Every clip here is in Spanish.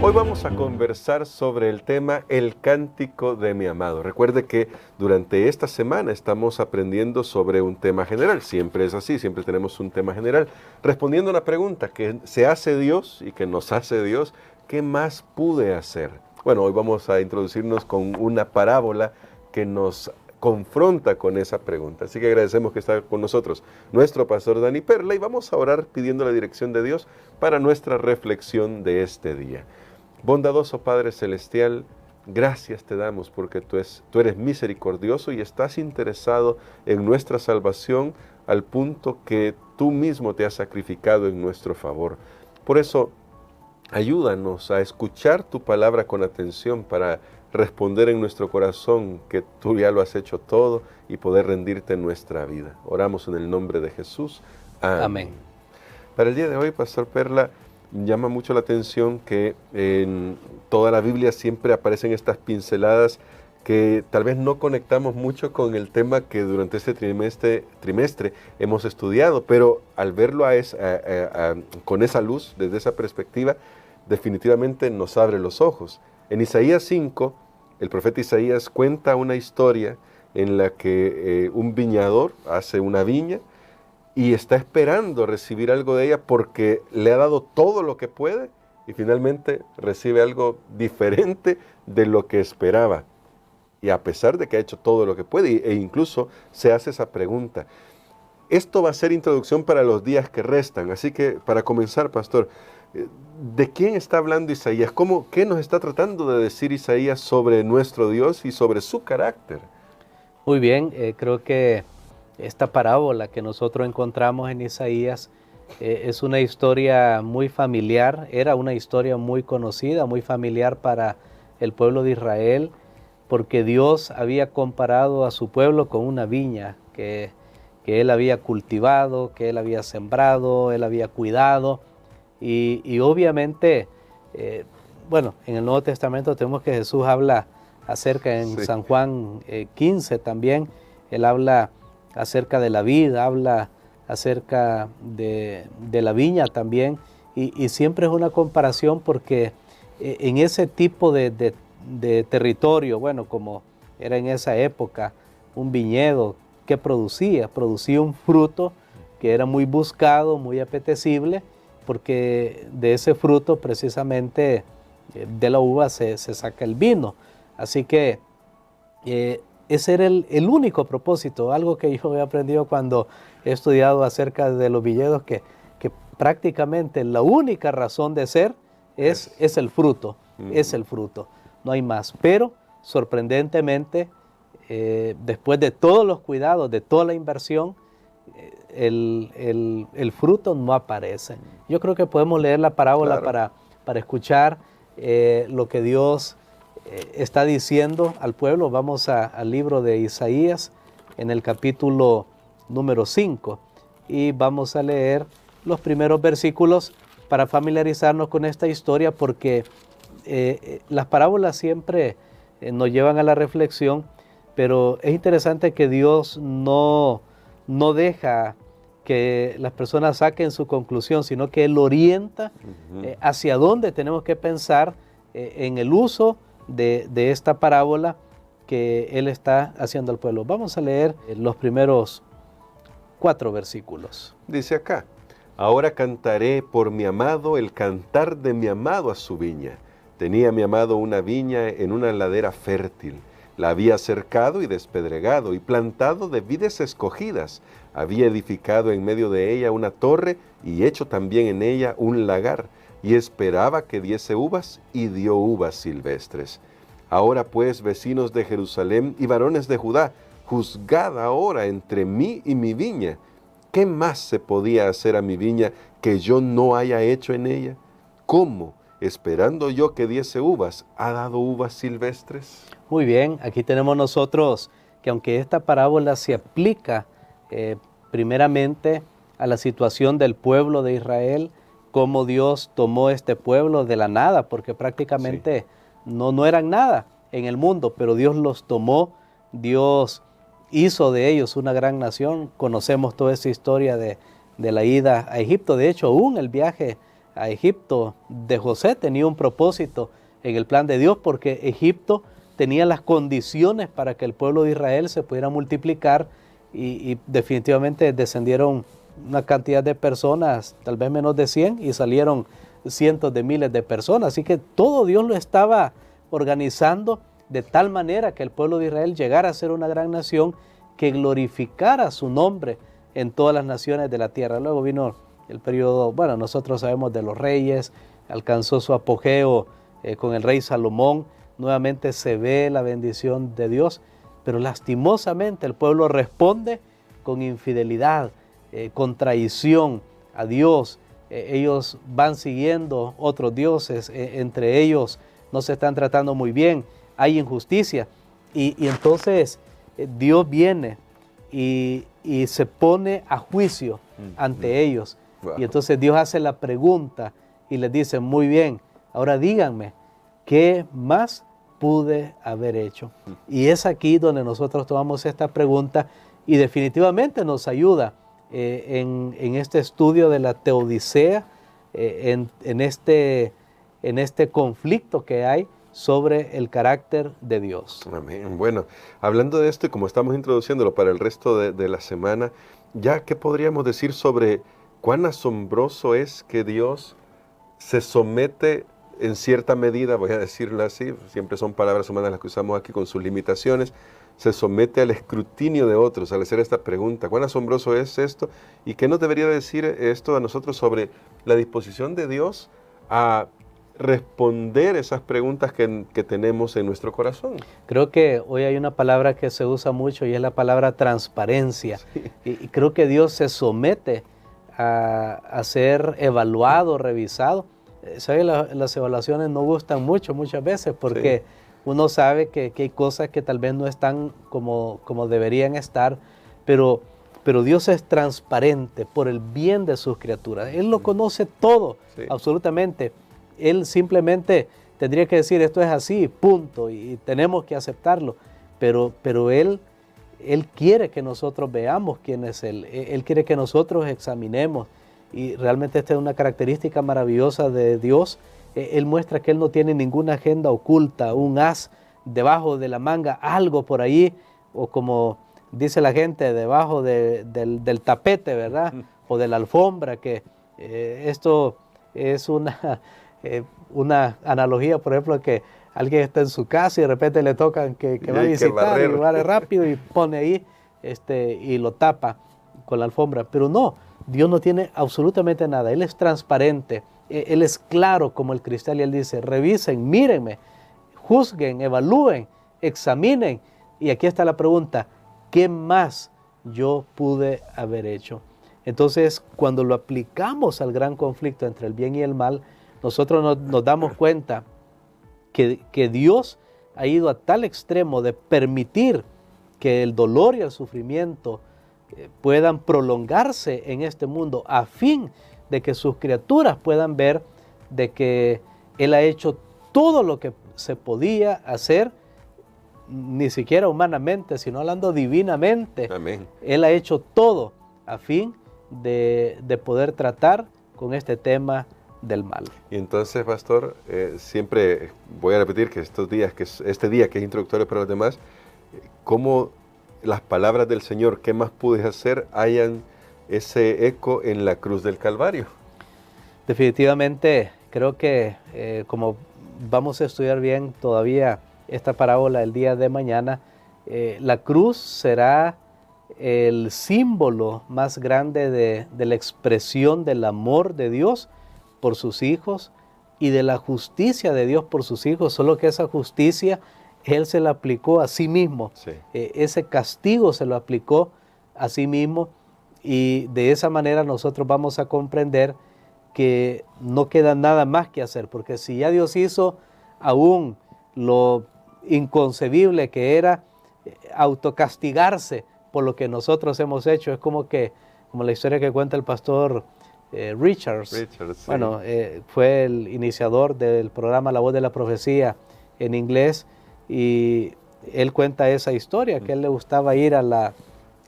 Hoy vamos a conversar sobre el tema El Cántico de mi Amado. Recuerde que durante esta semana estamos aprendiendo sobre un tema general. Siempre es así, siempre tenemos un tema general. Respondiendo a una pregunta que se hace Dios y que nos hace Dios, ¿qué más pude hacer? Bueno, hoy vamos a introducirnos con una parábola que nos confronta con esa pregunta. Así que agradecemos que está con nosotros nuestro pastor Dani Perla y vamos a orar pidiendo la dirección de Dios para nuestra reflexión de este día. Bondadoso Padre Celestial, gracias te damos porque tú eres misericordioso y estás interesado en nuestra salvación al punto que tú mismo te has sacrificado en nuestro favor. Por eso, ayúdanos a escuchar tu palabra con atención para responder en nuestro corazón que tú ya lo has hecho todo y poder rendirte en nuestra vida. Oramos en el nombre de Jesús. Amén. Amén. Para el día de hoy, Pastor Perla, llama mucho la atención que en toda la Biblia siempre aparecen estas pinceladas que tal vez no conectamos mucho con el tema que durante este trimestre hemos estudiado, pero al verlo con esa luz, desde esa perspectiva, definitivamente nos abre los ojos. En Isaías 5, el profeta Isaías cuenta una historia en la que un viñador hace una viña y está esperando recibir algo de ella porque le ha dado todo lo que puede y finalmente recibe algo diferente de lo que esperaba. Y a pesar de que ha hecho todo lo que puede, e incluso se hace esa pregunta. Esto va a ser introducción para los días que restan, así que para comenzar, pastor, ¿de quién está hablando Isaías? ¿Qué nos está tratando de decir Isaías sobre nuestro Dios y sobre su carácter? Muy bien, creo que esta parábola que nosotros encontramos en Isaías es una historia muy familiar, era una historia muy conocida, muy familiar para el pueblo de Israel, porque Dios había comparado a su pueblo con una viña que Él había cultivado, que Él había sembrado, Él había cuidado, y obviamente, en el Nuevo Testamento tenemos que Jesús habla acerca en San Juan 15 también, Él habla acerca de la vida, habla acerca de la viña también, y siempre es una comparación porque en ese tipo de territorio, como era en esa época, un viñedo que producía un fruto que era muy buscado, muy apetecible, porque de ese fruto precisamente de la uva se saca el vino. Así que ese era el único propósito, algo que yo he aprendido cuando he estudiado acerca de los viñedos, que prácticamente la única razón de ser es el fruto, es el fruto, no hay más. Pero sorprendentemente, después de todos los cuidados, de toda la inversión, el fruto no aparece. Yo creo que podemos leer la parábola para escuchar lo que Dios está diciendo al pueblo. Vamos al libro de Isaías en el capítulo número 5 y vamos a leer los primeros versículos para familiarizarnos con esta historia, porque las parábolas siempre nos llevan a la reflexión, pero es interesante que Dios no deja que las personas saquen su conclusión, sino que Él orienta hacia dónde tenemos que pensar en el uso de esta parábola que Él está haciendo al pueblo. Vamos a leer los primeros 4 versículos. Dice acá: ahora cantaré por mi amado el cantar de mi amado a su viña. Tenía mi amado una viña en una ladera fértil. La había cercado y despedregado y plantado de vides escogidas. Había edificado en medio de ella una torre y hecho también en ella un lagar. Y esperaba que diese uvas y dio uvas silvestres. Ahora pues, vecinos de Jerusalén y varones de Judá, juzgad ahora entre mí y mi viña. ¿Qué más se podía hacer a mi viña que yo no haya hecho en ella? ¿Cómo, esperando yo que diese uvas, ha dado uvas silvestres? Muy bien, aquí tenemos nosotros que aunque esta parábola se aplica primeramente a la situación del pueblo de Israel, cómo Dios tomó este pueblo de la nada, porque prácticamente no eran nada en el mundo, pero Dios los tomó, Dios hizo de ellos una gran nación. Conocemos toda esa historia de la ida a Egipto. De hecho, aún el viaje a Egipto de José tenía un propósito en el plan de Dios, porque Egipto tenía las condiciones para que el pueblo de Israel se pudiera multiplicar y definitivamente descendieron una cantidad de personas, tal vez menos de 100, y salieron cientos de miles de personas. Así que todo Dios lo estaba organizando de tal manera que el pueblo de Israel llegara a ser una gran nación que glorificara su nombre en todas las naciones de la tierra. Luego vino el periodo, bueno, nosotros sabemos de los reyes, alcanzó su apogeo con el rey Salomón, nuevamente se ve la bendición de Dios, pero lastimosamente el pueblo responde con infidelidad, con traición a Dios. Ellos van siguiendo otros dioses, entre ellos no se están tratando muy bien, hay injusticia, y entonces Dios viene y se pone a juicio ante ellos. Wow. Y entonces Dios hace la pregunta y les dice, muy bien, ahora díganme, ¿qué más pude haber hecho? Y es aquí donde nosotros tomamos esta pregunta y definitivamente nos ayuda en este estudio de la teodicea, en este conflicto que hay sobre el carácter de Dios. Amén. Bueno, hablando de esto y como estamos introduciéndolo para el resto de la semana, ya, ¿qué podríamos decir sobre cuán asombroso es que Dios se somete en cierta medida, voy a decirlo así, siempre son palabras humanas las que usamos aquí con sus limitaciones, se somete al escrutinio de otros al hacer esta pregunta? ¿Cuán asombroso es esto? ¿Y qué nos debería decir esto a nosotros sobre la disposición de Dios a responder esas preguntas que tenemos en nuestro corazón? Creo que hoy hay una palabra que se usa mucho y es la palabra transparencia. Sí. Y creo que Dios se somete a ser evaluado, revisado. ¿Sabe? Las evaluaciones no gustan muchas veces porque sí, uno sabe que hay cosas que tal vez no están como deberían estar, pero Dios es transparente por el bien de sus criaturas. Él lo conoce todo, sí, absolutamente. Él simplemente tendría que decir esto es así, punto, y tenemos que aceptarlo, pero Él quiere que nosotros veamos quién es Él. Él quiere que nosotros examinemos, y realmente esta es una característica maravillosa de Dios. Él muestra que Él no tiene ninguna agenda oculta, un as debajo de la manga, algo por ahí, o como dice la gente, debajo del tapete, ¿verdad? O de la alfombra, que esto es una analogía, por ejemplo, que alguien está en su casa y de repente le tocan que va a visitar y barre rápido y pone ahí y lo tapa con la alfombra. Pero no, Dios no tiene absolutamente nada. Él es transparente, Él es claro como el cristal, y Él dice, revisen, mírenme, juzguen, evalúen, examinen. Y aquí está la pregunta, ¿qué más yo pude haber hecho? Entonces, cuando lo aplicamos al gran conflicto entre el bien y el mal, nosotros nos damos cuenta que Dios ha ido a tal extremo de permitir que el dolor y el sufrimiento puedan prolongarse en este mundo a fin de que sus criaturas puedan ver de que Él ha hecho todo lo que se podía hacer, ni siquiera humanamente, sino hablando divinamente. Amén. Él ha hecho todo a fin de poder tratar con este tema del mal. Y entonces, pastor, siempre voy a repetir que este día que es introductorio para los demás, cómo las palabras del Señor, ¿qué más pude hacer?, hayan ese eco en la cruz del Calvario. Definitivamente, creo que como vamos a estudiar bien todavía esta parábola el día de mañana, la cruz será el símbolo más grande de la expresión del amor de Dios por sus hijos y de la justicia de Dios por sus hijos, solo que esa justicia Él se la aplicó a sí mismo. Sí. Ese castigo se lo aplicó a sí mismo, y de esa manera nosotros vamos a comprender que no queda nada más que hacer, porque si ya Dios hizo aún lo inconcebible que era autocastigarse por lo que nosotros hemos hecho, es como la historia que cuenta el pastor Richards. Sí. Bueno, fue el iniciador del programa La Voz de la Profecía en inglés, y él cuenta esa historia, que a él le gustaba ir a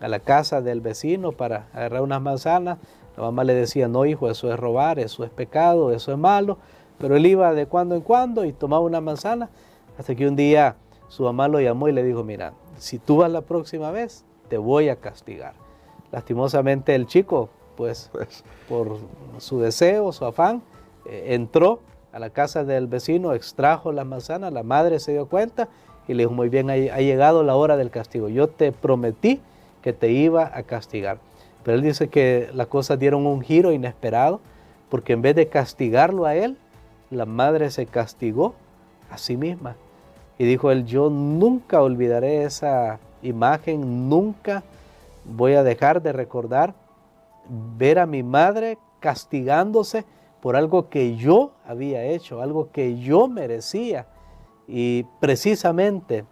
a la casa del vecino para agarrar unas manzanas. La mamá le decía, no hijo, eso es robar, eso es pecado, eso es malo. Pero él iba de cuando en cuando y tomaba una manzana, hasta que un día su mamá lo llamó y le dijo, mira, si tú vas la próxima vez, te voy a castigar. Lastimosamente el chico, pues por su deseo, su afán, entró a la casa del vecino, extrajo las manzanas, la madre se dio cuenta y le dijo, muy bien, ha llegado la hora del castigo. Yo te prometí que te iba a castigar. Pero él dice que las cosas dieron un giro inesperado, porque en vez de castigarlo a él, la madre se castigó a sí misma. Y dijo él, yo nunca olvidaré esa imagen, nunca voy a dejar de recordar ver a mi madre castigándose por algo que yo había hecho, algo que yo merecía. Y precisamente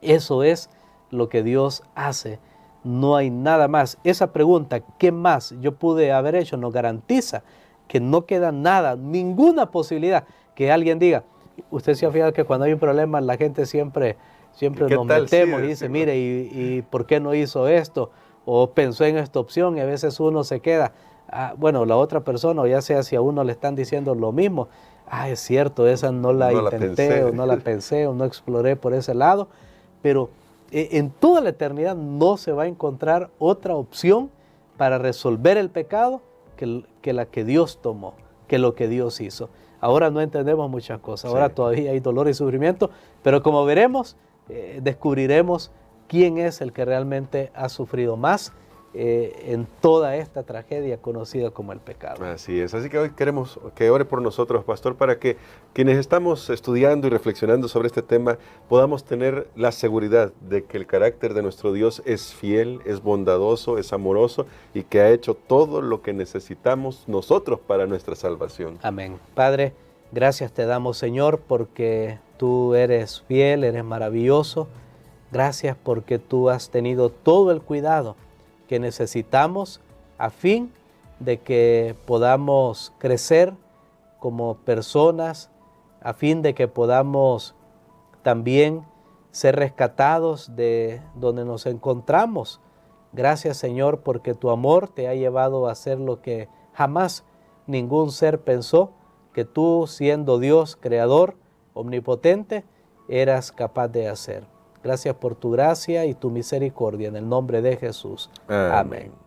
eso es lo que Dios hace. No hay nada más. Esa pregunta, ¿qué más yo pude haber hecho?, nos garantiza que no queda nada, ninguna posibilidad que alguien diga. Usted se ha fijado que cuando hay un problema la gente siempre nos metemos y dice, mire, ¿y por qué no hizo esto? O pensó en esta opción, y a veces uno se queda, bueno, la otra persona, o ya sea si a uno le están diciendo lo mismo, es cierto, esa no la intenté, o no la pensé, o no exploré por ese lado, pero en toda la eternidad no se va a encontrar otra opción para resolver el pecado que la que Dios tomó, que lo que Dios hizo. Ahora no entendemos muchas cosas, ahora todavía hay dolor y sufrimiento, pero como veremos, descubriremos quién es el que realmente ha sufrido más en toda esta tragedia conocida como el pecado. Así es, así que hoy queremos que ore por nosotros, pastor, para que quienes estamos estudiando y reflexionando sobre este tema podamos tener la seguridad de que el carácter de nuestro Dios es fiel, es bondadoso, es amoroso y que ha hecho todo lo que necesitamos nosotros para nuestra salvación. Amén. Padre, gracias te damos, Señor, porque tú eres fiel, eres maravilloso. Gracias porque tú has tenido todo el cuidado que necesitamos a fin de que podamos crecer como personas, a fin de que podamos también ser rescatados de donde nos encontramos. Gracias, Señor, porque tu amor te ha llevado a hacer lo que jamás ningún ser pensó, que tú, siendo Dios, creador, omnipotente, eras capaz de hacer. Gracias por tu gracia y tu misericordia, en el nombre de Jesús. Amén.